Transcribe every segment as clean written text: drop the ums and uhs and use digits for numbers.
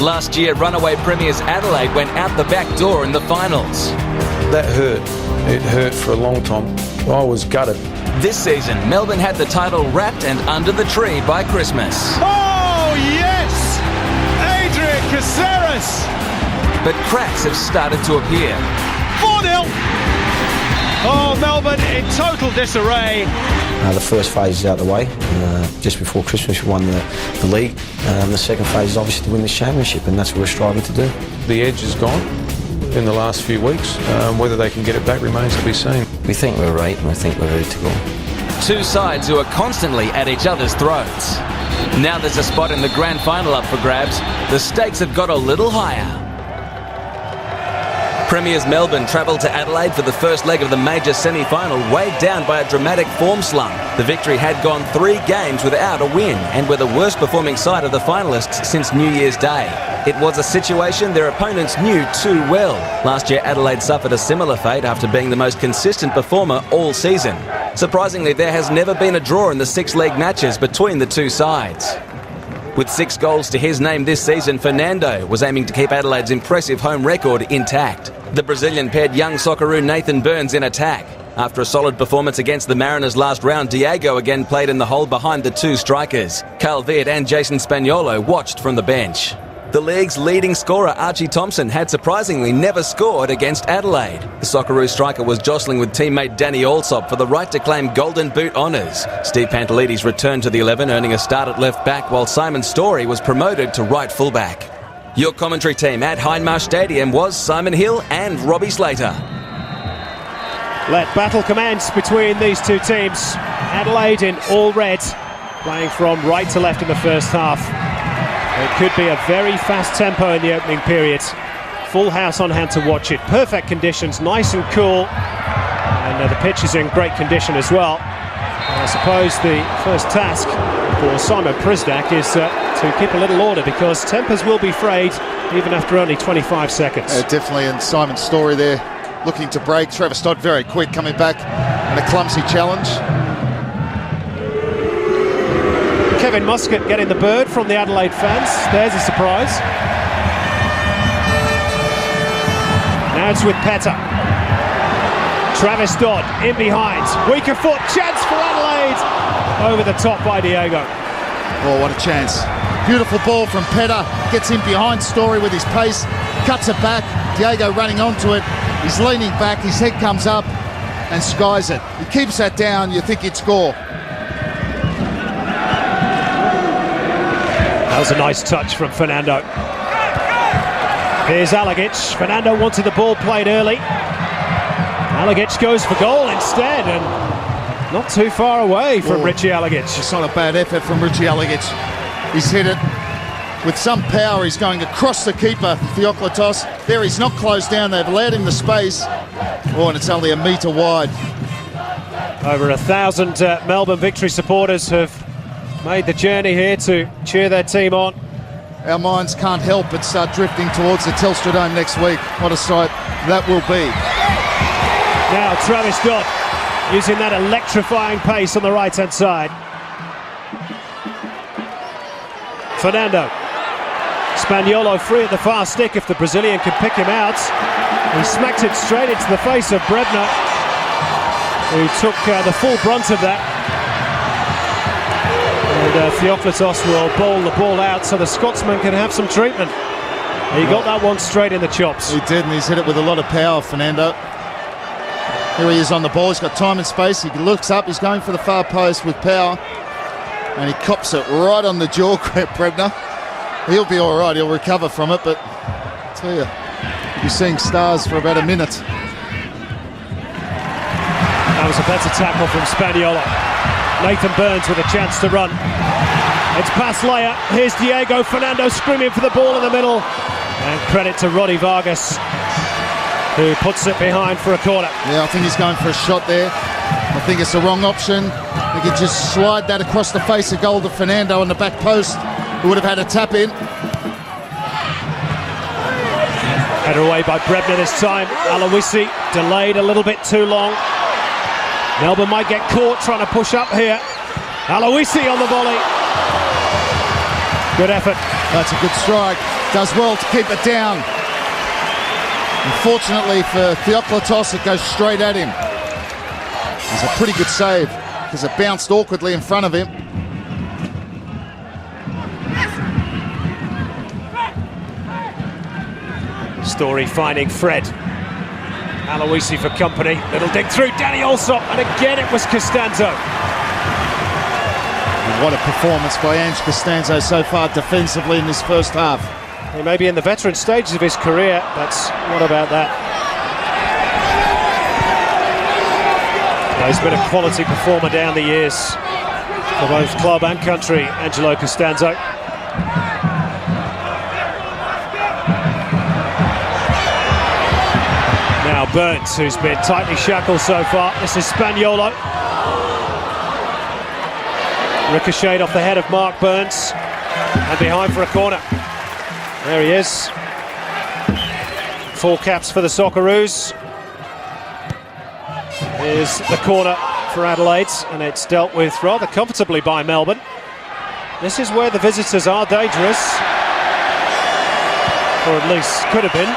Last year, runaway premiers Adelaide went out the back door in the finals. That hurt. It hurt for a long time. I was gutted. This season, Melbourne had the title wrapped and under the tree by Christmas. Oh, yes! Adrian Caceres! But cracks have started to appear. 4-0! Oh, Melbourne in total disarray. The first phase is out of the way. Just before Christmas we won the league. The second phase is obviously to win this championship, and that's what we're striving to do. The edge is gone in the last few weeks. Whether they can get it back remains to be seen. We think we're right, and we think we're ready to go. Two sides who are constantly at each other's throats. Now there's a spot in the grand final up for grabs. The stakes have got a little higher. Premiers Melbourne travelled to Adelaide for the first leg of the major semi-final, weighed down by a dramatic form slump. The Victory had gone 3 games without a win and were the worst performing side of the finalists since New Year's Day. It was a situation their opponents knew too well. Last year Adelaide suffered a similar fate after being the most consistent performer all season. Surprisingly, there has never been a draw in the 6-leg matches between the two sides. With 6 goals to his name this season, Fernando was aiming to keep Adelaide's impressive home record intact. The Brazilian paired young Socceroo Nathan Burns in attack. After a solid performance against the Mariners last round, Diego again played in the hole behind the 2 strikers. Carl Viet and Jason Spaniolo watched from the bench. The league's leading scorer, Archie Thompson, had surprisingly never scored against Adelaide. The Socceroo striker was jostling with teammate Danny Allsop for the right to claim Golden Boot honours. Steve Pantelides returned to the 11, earning a start at left back, while Simon Story was promoted to right fullback. Your commentary team at Hindmarsh Stadium was Simon Hill and Robbie Slater. Let battle commence between these two teams. Adelaide in all red, playing from right to left in the first half. It could be a very fast tempo in the opening period. Full house on hand to watch it. Perfect conditions, nice and cool. And the pitch is in great condition as well. And I suppose the first task for Simon Prisdak is to keep a little order, because tempers will be frayed even after only 25 seconds. Definitely, and Simon Story there looking to break. Trevor Stott very quick coming back, and a clumsy challenge. Kevin Muscat getting the bird from the Adelaide fans. There's a surprise. Now it's with Peta. Travis Dodd in behind. Weaker foot, chance for Adelaide. Over the top by Diego. Oh, what a chance. Beautiful ball from Peta. Gets in behind Story with his pace. Cuts it back. Diego running onto it. He's leaning back. His head comes up and skies it. He keeps that down. You think he'd score. That was a nice touch from Fernando. Here's Alagic. Fernando wanted the ball played early. Alagic goes for goal instead, and not too far away from Richie Alagic. It's not a bad effort from Richie Alagic. He's hit it with some power. He's going across the keeper, Theoklitos. There, he's not closed down. They've allowed him the space. Oh, and it's only a metre wide. Over 1,000 Melbourne Victory supporters have made the journey here to cheer their team on. Our minds can't help but start drifting towards the Telstra Dome next week. What a sight that will be. Now Travis Dodd using that electrifying pace on the right-hand side. Fernando. Spaniolo free at the far stick if the Brazilian can pick him out. He smacked it straight into the face of Brebner, who took the full brunt of that. And Theoklitos will bowl the ball out so the Scotsman can have some treatment. He got that one straight in the chops. He did, and he's hit it with a lot of power, Fernando. Here he is on the ball. He's got time and space. He looks up. He's going for the far post with power. And he cops it right on the jaw, Brebner. He'll be all right. He'll recover from it, but I tell you, you'll be seeing stars for about a minute. That was a better tackle from Spaniolo. Nathan Burns with a chance to run. It's past Leia. Here's Diego. Fernando screaming for the ball in the middle. And credit to Roddy Vargas, who puts it behind for a corner. Yeah, I think he's going for a shot there. I think it's the wrong option. He could just slide that across the face of goal to Fernando on the back post, who would have had a tap in. Headed away by Brebner this time. Aloisi delayed a little bit too long. Melbourne might get caught trying to push up here. Aloisi on the volley. Good effort. That's a good strike. Does well to keep it down. Unfortunately for Theoklitos, it goes straight at him. It's a pretty good save because it bounced awkwardly in front of him. Story finding Fred. Aloisi for company. Little dig through Danny Allsop, and again it was Costanzo. And what a performance by Ange Costanzo so far defensively in this first half. He may be in the veteran stages of his career, but what about that? He's been a quality performer down the years for both club and country, Angelo Costanzo. Now Burns, who's been tightly shackled so far. This is Spaniolo. Ricocheted off the head of Mark Burns and behind for a corner. There he is. 4 caps for the Socceroos. Here's the corner for Adelaide, and it's dealt with rather comfortably by Melbourne. This is where the visitors are dangerous, or at least could have been.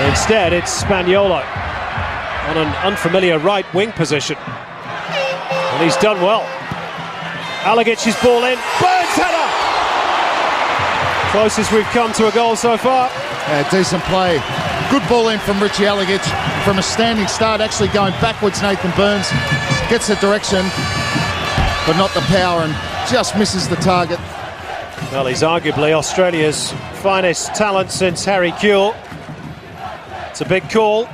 Instead, it's Spaniolo on an unfamiliar right wing position, and he's done well. Alagic's ball in, Burns header! Closest we've come to a goal so far. Decent play. Good ball in from Richie Alagic. From a standing start, actually going backwards, Nathan Burns gets the direction, but not the power, and just misses the target. Well, he's arguably Australia's finest talent since Harry Kewell. It's a big call.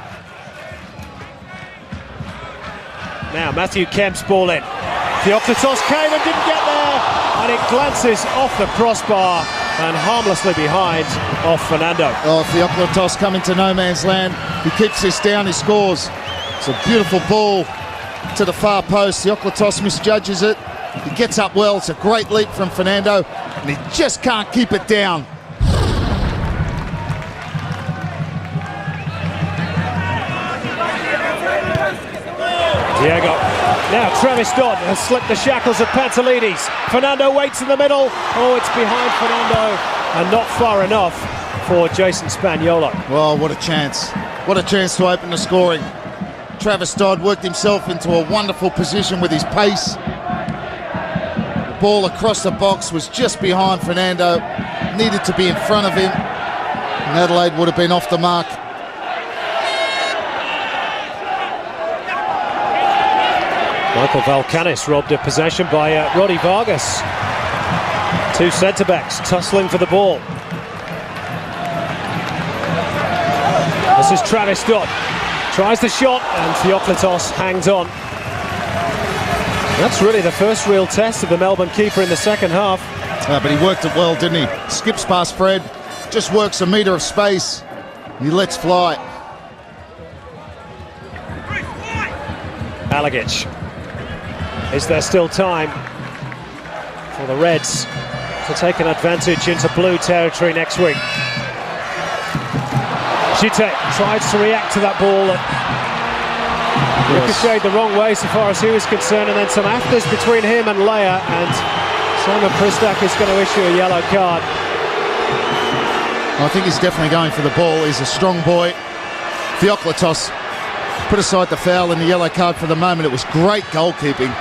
Now Matthew Kemp's ball in. Theoklitos came and didn't get there, and it glances off the crossbar and harmlessly behind off Fernando. Oh, Theoklitos coming to no man's land. He keeps this down, he scores. It's a beautiful ball to the far post. Theoklitos misjudges it. He gets up well. It's a great leap from Fernando, and he just can't keep it down. Diego. Now Travis Dodd has slipped the shackles of Pantelides. Fernando waits in the middle. Oh, it's behind Fernando and not far enough for Jason Spaniolo. Well, what a chance. What a chance to open the scoring. Travis Dodd worked himself into a wonderful position with his pace. The ball across the box was just behind Fernando. Needed to be in front of him, and Adelaide would have been off the mark. Michael Valkanis robbed of possession by Roddy Vargas. 2 centre-backs tussling for the ball. This is Travis Dodd. Tries the shot, and Theoklitos hangs on. That's really the first real test of the Melbourne keeper in the second half. But he worked it well, didn't he? Skips past Fred, just works a metre of space, and he lets fly. Alagic. Is there still time for the Reds to take an advantage into blue territory next week? Chite tries to react to that ball that ricocheted the wrong way so far as he was concerned, and then some afters between him and Leia, and Simon Pristak is going to issue a yellow card. I think he's definitely going for the ball. He's a strong boy. Theoklitos put aside the foul and the yellow card for the moment. It was great goalkeeping.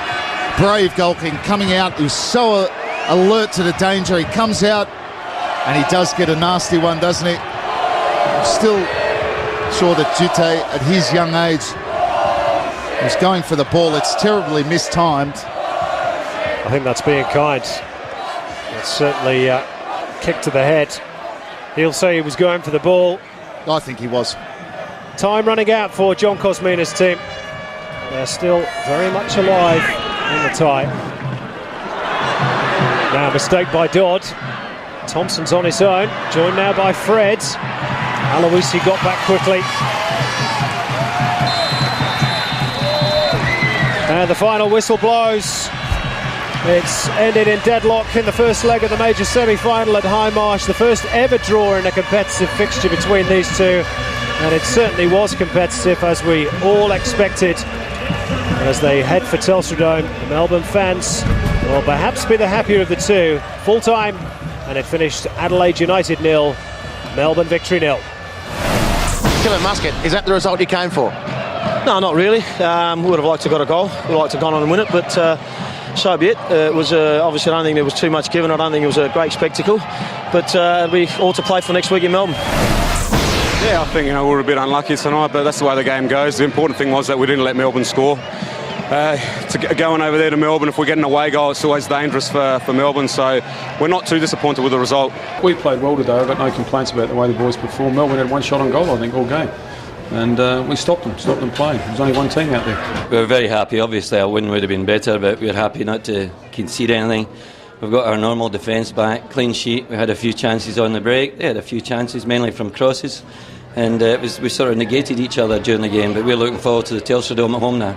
Brave goalkeeping, coming out. He was so alert to the danger. He comes out and he does get a nasty one, doesn't he? I'm still sure that Chite, at his young age, was going for the ball. It's terribly mistimed. I think that's being kind. It's certainly a kick to the head. He'll say he was going for the ball. I think he was. Time running out for John Cosmina's team. They're still very much alive in the tie. Now mistake by Dodd. Thompson's on his own, joined now by Fred. Aloisi got back quickly. And the final whistle blows. It's ended in deadlock in the first leg of the major semi-final at High Marsh. The first ever draw in a competitive fixture between these two. And it certainly was competitive, as we all expected. As they head for Telstra Dome, the Melbourne fans Well, perhaps be the happier of the two. Full time, and it finished Adelaide United 0, Melbourne victory 0. Kevin Muscat, is that the result you came for? No, not really. We would have liked to got a goal. We'd like to have gone on and win it, but so be it. It was obviously, I don't think there was too much given. I don't think it was a great spectacle, but we all to play for next week in Melbourne. Yeah, I think we were a bit unlucky tonight, but that's the way the game goes. The important thing was that we didn't let Melbourne score. Going over there to Melbourne, if we get an away goal, it's always dangerous for Melbourne, so we're not too disappointed with the result. We played well today. I've got no complaints about the way the boys performed. Melbourne had one shot on goal, I think, all game. And we stopped them playing. There was only one team out there. We were very happy. Obviously, a win would have been better, but we were happy not to concede anything. We've got our normal defence back, clean sheet. We had a few chances on the break. They had a few chances, mainly from crosses. And we sort of negated each other during the game, but we're looking forward to the Telstra Dome at home now.